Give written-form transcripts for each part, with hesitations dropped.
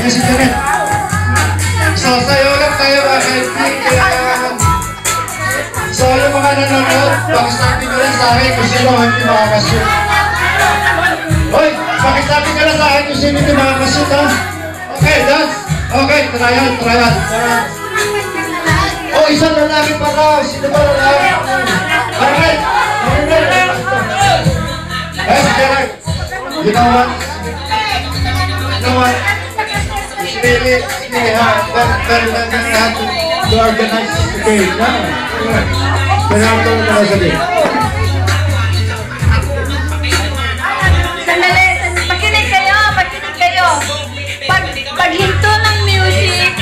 si Janet. So, sayo lang tayo mga kaibigan. So, yung mga nanonood, pakisabi ko lang sa akin kung sino hindi makakashoot. Hoy, pakisabi ka lang sa akin kung sino hindi makakashoot, ha? Okay, dance. Okay, trial. Oh, isang lalaki pa raw. Sino ba lalaki? Alright. Yes, Janet. You know what? It's really hard. Very hard to organize the game. Pero ako ito na sa game. Sandali, pakinig kayo. Pag hinto ng music,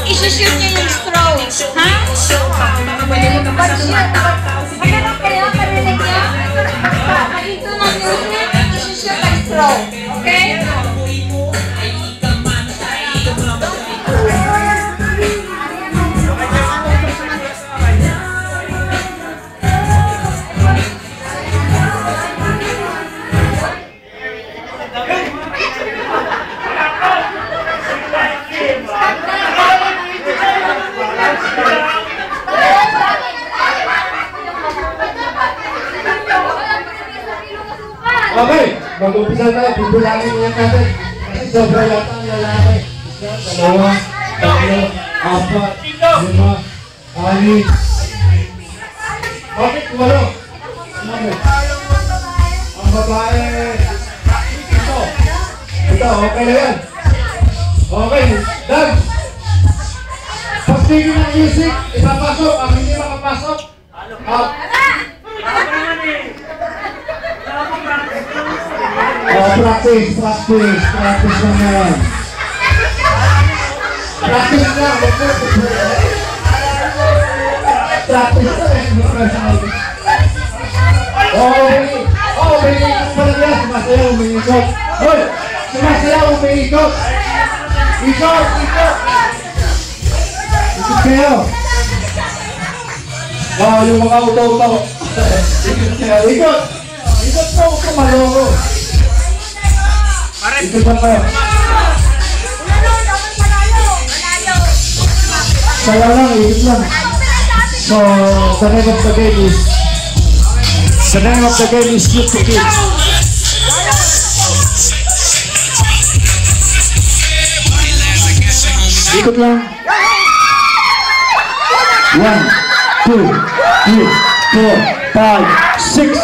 isushoot niyo yung strokes. Ha? Pag-shoot kayo, parinig niyo. Pag hinto ng music, isushoot ang stroke. Okay? Okay, mag-umpisa na, bibulangin niya natin. Kasi sobra yata ang lalaki. Isa, dalawa, tatlo, apat, lima, anim. Bakit walo? Ang babae. Ito, okay na yan. Okay, dance. Pag-tigil ng music, ipapasok. Ang hindi makapasok, out. Practice lang yan. Practice lang. Umiikot pa lang yan. Sumasayaw, umiikot. Hoy! Sumasayaw, umiikot. Ikot! Ikot kayo. Yung mga utaw-utaw. Ikot! Ikot po, kumaloko. Ikot lang kayo. Sayaw lang, ikot lang. So, the name of the game is Shoot to Kill. Ikot lang. 1, 2, 3, 4, 5, 6.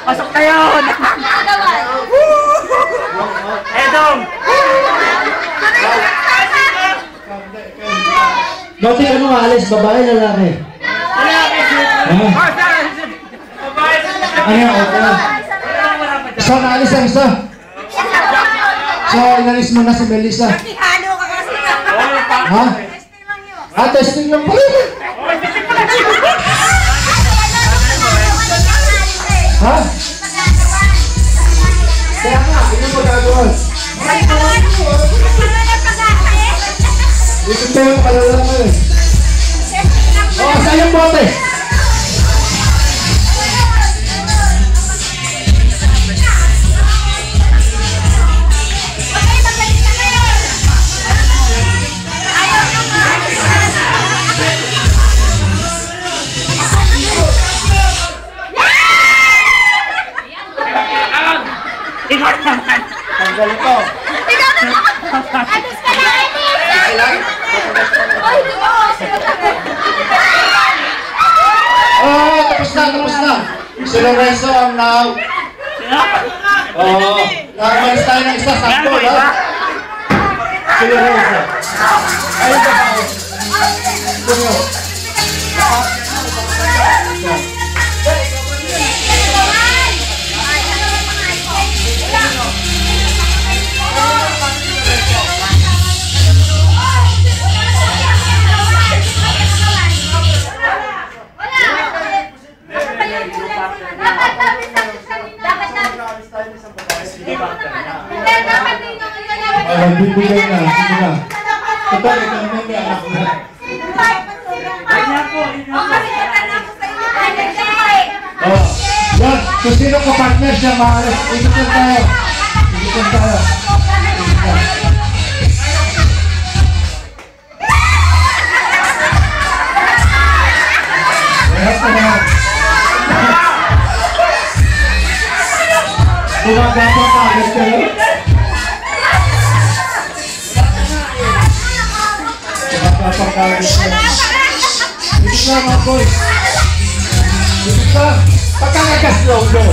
Pasok na yun! Edong! Bakit ano alis? Babae, lalaki? Ano? Okay. So, naalis ang isa. So, inalis mo na si Melissa. Ha? Testing lang pala. Ha? Kaya nga, hindi mo gagawin. Dito tayo palalaman eh. Saan yung bote? Tanggal ito. Tapos na. Si Lorenzo ang now. Nakabalis tayo ng isa, sakto, ha? Si Lorenzo. Ayun ka pa. Tunyo. Nagbibigay na, sige na. Ito, ikaw na may anak na. Ay na po, kasi natanong ko sa inyo. Yan. Kung sino ka partner siya, maalas. Ikot lang tayo. Ikot lang tayo. Lahat na naman. Gumagapang ka agad kayo. Gumagapang ka agad kayo. Ikot lang mga boys. Ikot lang. Pagkakagas-slow go.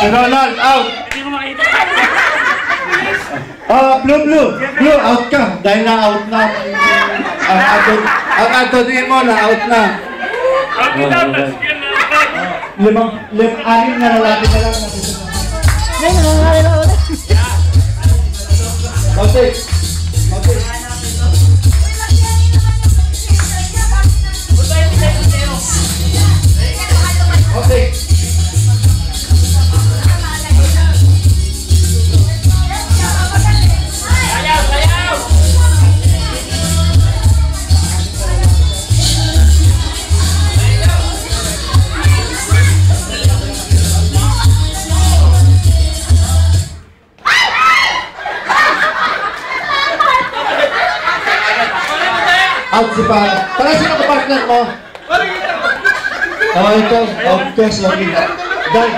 Sinolal, out. Blue, out ka. Dahil na-out na. Ang Anthony mo, na-out na. Anim na lalaki na lang. Okay. Out si Pano. Tara, sino ka partner mo? Oh, ito. Out ka, sorry. Dahil,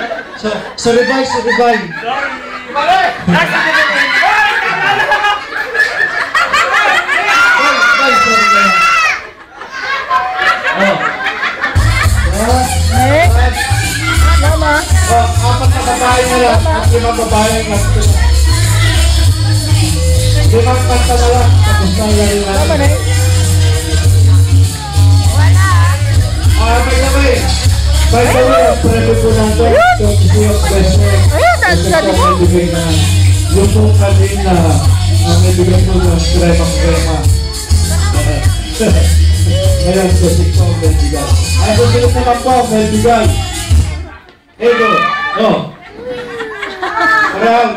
so revive. Revive, sorry na. Mama. Apat na babae na lang. At 5 babae na. 5 kanta na lang. Tapos na lang lang. By the way, premi po natin ito kasi yung question. Ibigay na yung po kanina ang ibigay po ng krema. Ngayon, kasi po ang bigay. Ay, susunod naman po ang bigay. Ego, Parang,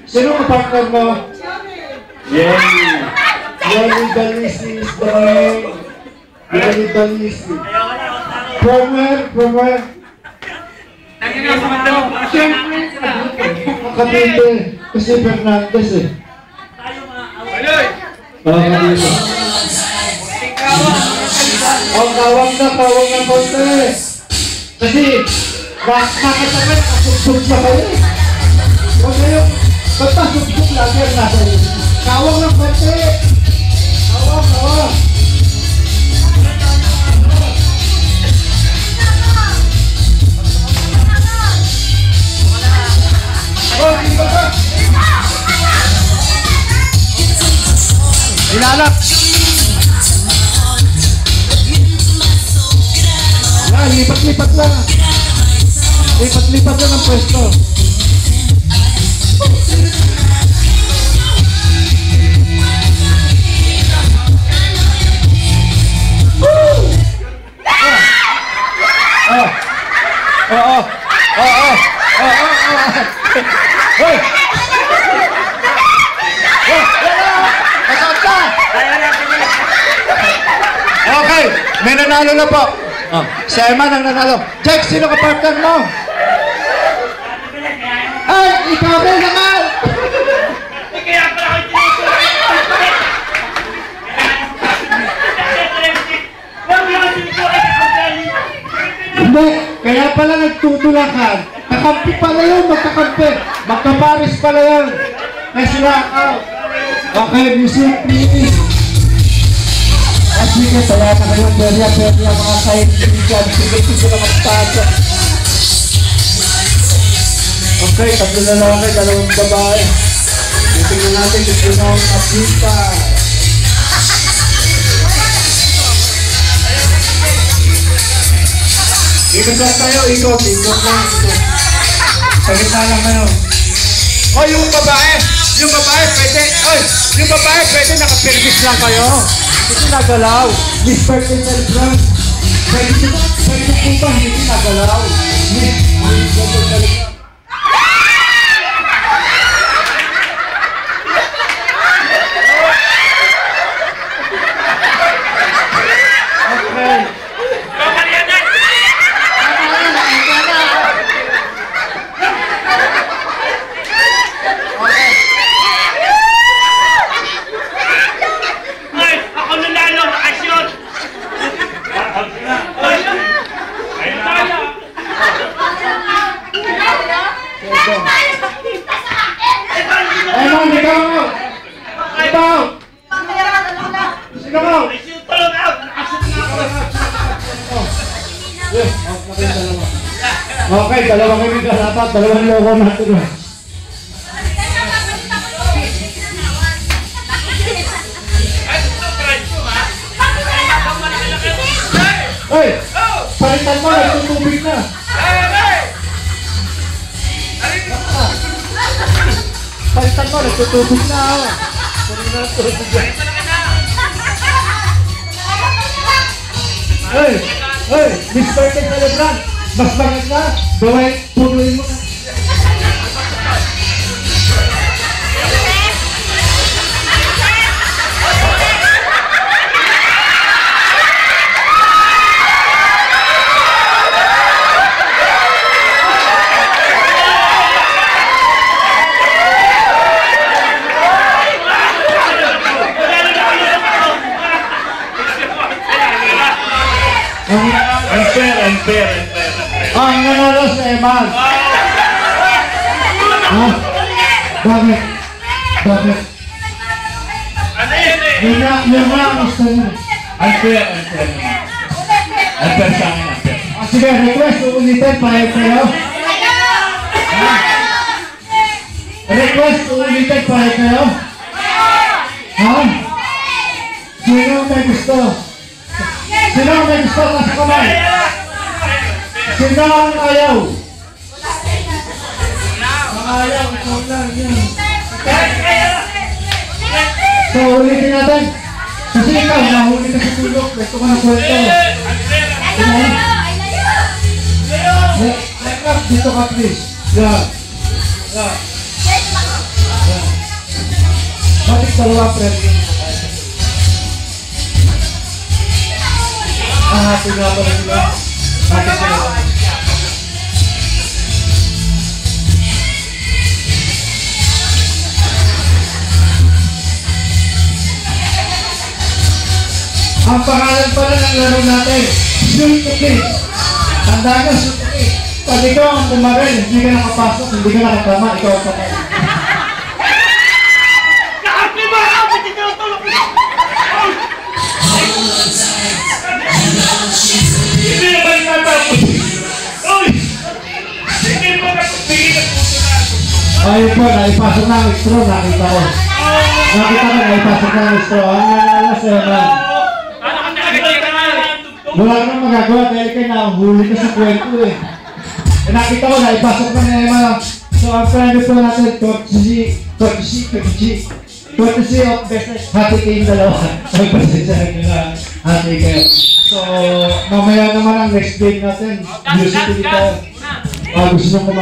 sino ka partner mo? Yenny Dalisi is the name. Yenny Dalisi. From where? Makabili. Kasi Fernandez eh. Kabili. Kawang na konti. Kasi, nakasabit, kasugsug na kayo. Huwag kayo, basta sugsug lang yan nasa iyo. Kawang na konti. Kawang. Inalap. Lipat-lipat lang. Lipat-lipat lang ang pwesto. Okay, may nanalo na po. Si Emma ang nanalo. Jack, sino ka partner mo? Ay, ikaw rin naman! Kaya pala ako Hindi, kaya pala nagtutulakan. Kakampi pala yun, magkakampi. Magkaparis pala yun. Kaya sila out. Okay, music, please. Sige, saya na kayo, perya, mga kaibigan. Sige na magtasa. Okay, 3 lalaki, 2 babae. Tingnan natin kung sino ang asita. Ikot lang tayo, ikot lang. Sa gitna lang kayo. O, yung babae pwede, naka-permis lang kayo. Hindi nagalaw. Miss Birthday Celebrant. Pwede po ba hindi nagalaw? Miss Birthday Celebrant. dito. Eman, ikaw! Ikaw! Sino mo? Tulog out! Nakasot na ako! Okay, dalawa kami dapat, dalawang loko natin. Hey! Palitan mo, nagtutubig na! Palitan mo, nagtutubig na! Hey! Hey! Mr. Ken Celebrant! Mas bangat na! Gawin, punuin mo na! Unfair. Ang nanalo sa Eman! Ha? Bakit? Bakit? Ano yun eh? Yun na ang gusto niyo. Unfair naman. Unfair sa akin, unfair. Sige, request uulitin, pahit kayo. Request uulitin, pahit kayo. Ha? Sino may gusto? Sino may gusto nasa kamay? Sino ang ayaw? Ang ayaw, ikaw lang yan. So, ulitin natin. Kasi ikaw, nahuli ka sa tulog. Gusto ka ng kwento. Let up dito ka, please. Yan. Yan. Yan. Bakit dalawa, friend? Hati nga pala nila. Hati sila. Ang pangalan pala ng laro natin, Shoot to Kiss. Tandaan nyo, Shoot to Kiss. Pag ikaw ang bumaril, hindi ka nakapasok, hindi ka nakatama, ikaw ang patay. Kakampi mo ako! Hindi ka tulog! Hindi naman natapos! Uy! Hindi naman nakapigil ang puso na! Ayun po, naipasok na ang straw, nakita ko. Nakita ko, naipasok na ang straw. Ang nanala sa Eman. Wala ka nang magagawa dahil kayo nahuli ka sa kwento eh. Nakita ko, naipasok na ni Eman. So, ang friend po natin, courtesy of business. Hati kayong dalawa. Pagpasensyahan nyo na hati kayo. So, mamaya naman ang next game natin. Music dito. Gusto nyo